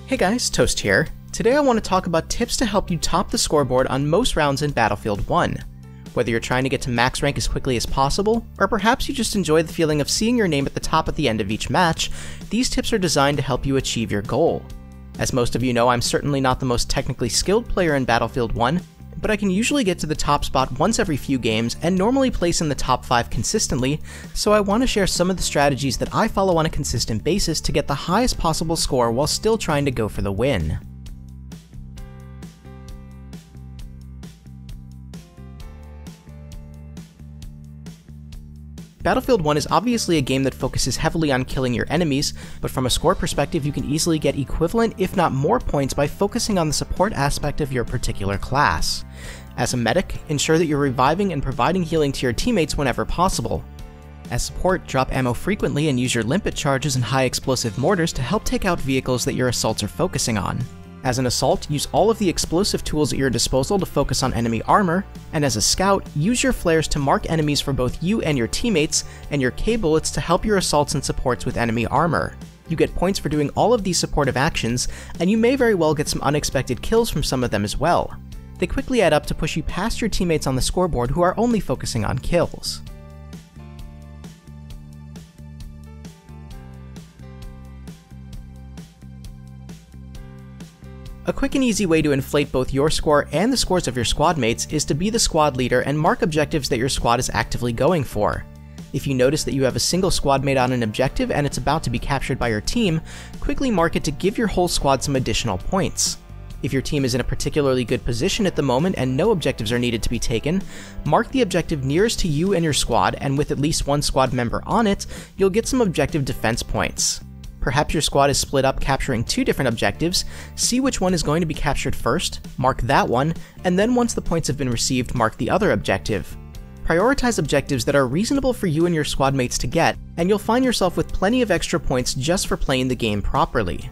Hey guys, Toast here. Today I want to talk about tips to help you top the scoreboard on most rounds in Battlefield 1. Whether you're trying to get to max rank as quickly as possible, or perhaps you just enjoy the feeling of seeing your name at the top at the end of each match, these tips are designed to help you achieve your goal. As most of you know, I'm certainly not the most technically skilled player in Battlefield 1, but I can usually get to the top spot once every few games and normally place in the top 5 consistently, so I want to share some of the strategies that I follow on a consistent basis to get the highest possible score while still trying to go for the win. Battlefield 1 is obviously a game that focuses heavily on killing your enemies, but from a score perspective you can easily get equivalent if not more points by focusing on the support aspect of your particular class. As a medic, ensure that you're reviving and providing healing to your teammates whenever possible. As support, drop ammo frequently and use your limpet charges and high explosive mortars to help take out vehicles that your assaults are focusing on. As an assault, use all of the explosive tools at your disposal to focus on enemy armor, and as a scout, use your flares to mark enemies for both you and your teammates, and your K-bullets to help your assaults and supports with enemy armor. You get points for doing all of these supportive actions, and you may very well get some unexpected kills from some of them as well. They quickly add up to push you past your teammates on the scoreboard who are only focusing on kills. A quick and easy way to inflate both your score and the scores of your squad mates is to be the squad leader and mark objectives that your squad is actively going for. If you notice that you have a single squad mate on an objective and it's about to be captured by your team, quickly mark it to give your whole squad some additional points. If your team is in a particularly good position at the moment and no objectives are needed to be taken, mark the objective nearest to you and your squad, and with at least one squad member on it, you'll get some objective defense points. Perhaps your squad is split up capturing 2 different objectives, see which one is going to be captured first, mark that one, and then once the points have been received, mark the other objective. Prioritize objectives that are reasonable for you and your squad mates to get, and you'll find yourself with plenty of extra points just for playing the game properly.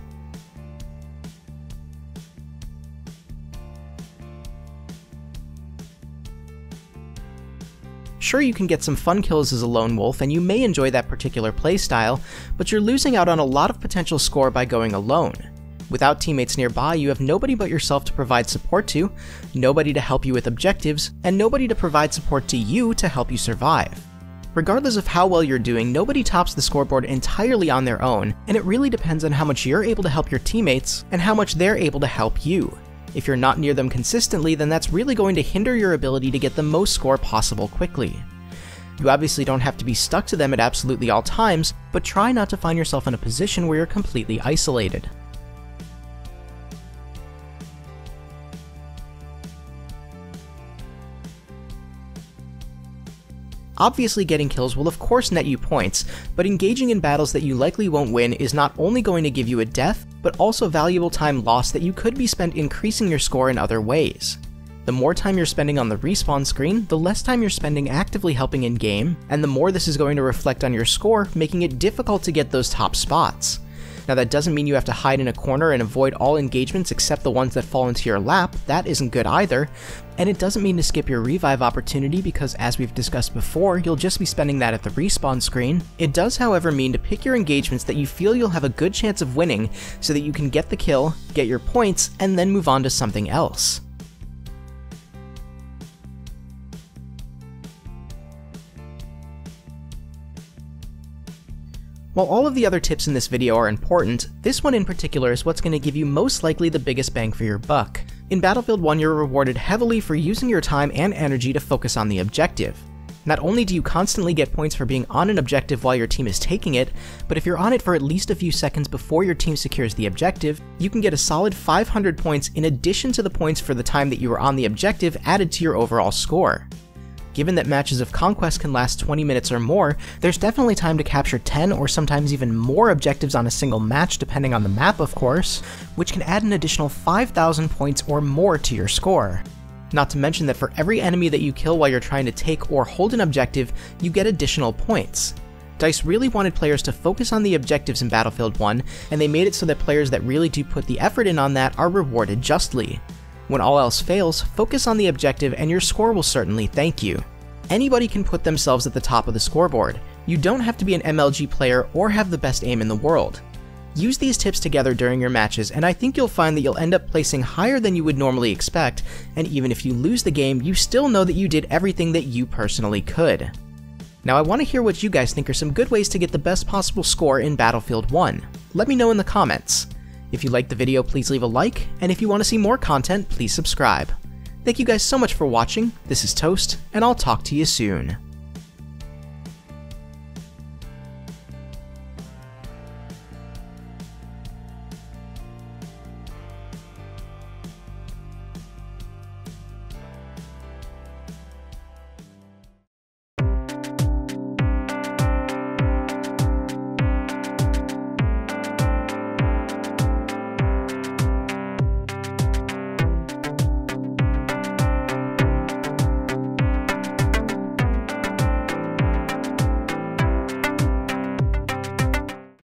Sure, you can get some fun kills as a lone wolf, and you may enjoy that particular playstyle, but you're losing out on a lot of potential score by going alone. Without teammates nearby, you have nobody but yourself to provide support to, nobody to help you with objectives, and nobody to provide support to you to help you survive. Regardless of how well you're doing, nobody tops the scoreboard entirely on their own, and it really depends on how much you're able to help your teammates, and how much they're able to help you. If you're not near them consistently, then that's really going to hinder your ability to get the most score possible quickly. You obviously don't have to be stuck to them at absolutely all times, but try not to find yourself in a position where you're completely isolated. Obviously, getting kills will of course net you points, but engaging in battles that you likely won't win is not only going to give you a death, but also valuable time lost that you could be spent increasing your score in other ways. The more time you're spending on the respawn screen, the less time you're spending actively helping in-game, and the more this is going to reflect on your score, making it difficult to get those top spots. Now that doesn't mean you have to hide in a corner and avoid all engagements except the ones that fall into your lap, that isn't good either, and it doesn't mean to skip your revive opportunity because, as we've discussed before, you'll just be spending that at the respawn screen. It does however mean to pick your engagements that you feel you'll have a good chance of winning so that you can get the kill, get your points, and then move on to something else. While all of the other tips in this video are important, this one in particular is what's going to give you most likely the biggest bang for your buck. In Battlefield 1, you're rewarded heavily for using your time and energy to focus on the objective. Not only do you constantly get points for being on an objective while your team is taking it, but if you're on it for at least a few seconds before your team secures the objective, you can get a solid 500 points in addition to the points for the time that you were on the objective added to your overall score. Given that matches of Conquest can last 20 minutes or more, there's definitely time to capture 10 or sometimes even more objectives on a single match depending on the map of course, which can add an additional 5,000 points or more to your score. Not to mention that for every enemy that you kill while you're trying to take or hold an objective, you get additional points. DICE really wanted players to focus on the objectives in Battlefield 1, and they made it so that players that really do put the effort in on that are rewarded justly. When all else fails, focus on the objective and your score will certainly thank you. Anybody can put themselves at the top of the scoreboard. You don't have to be an MLG player or have the best aim in the world. Use these tips together during your matches, and I think you'll find that you'll end up placing higher than you would normally expect, and even if you lose the game, you still know that you did everything that you personally could. Now I want to hear what you guys think are some good ways to get the best possible score in Battlefield 1. Let me know in the comments. If you liked the video, please leave a like, and if you want to see more content, please subscribe. Thank you guys so much for watching, this is Toast, and I'll talk to you soon.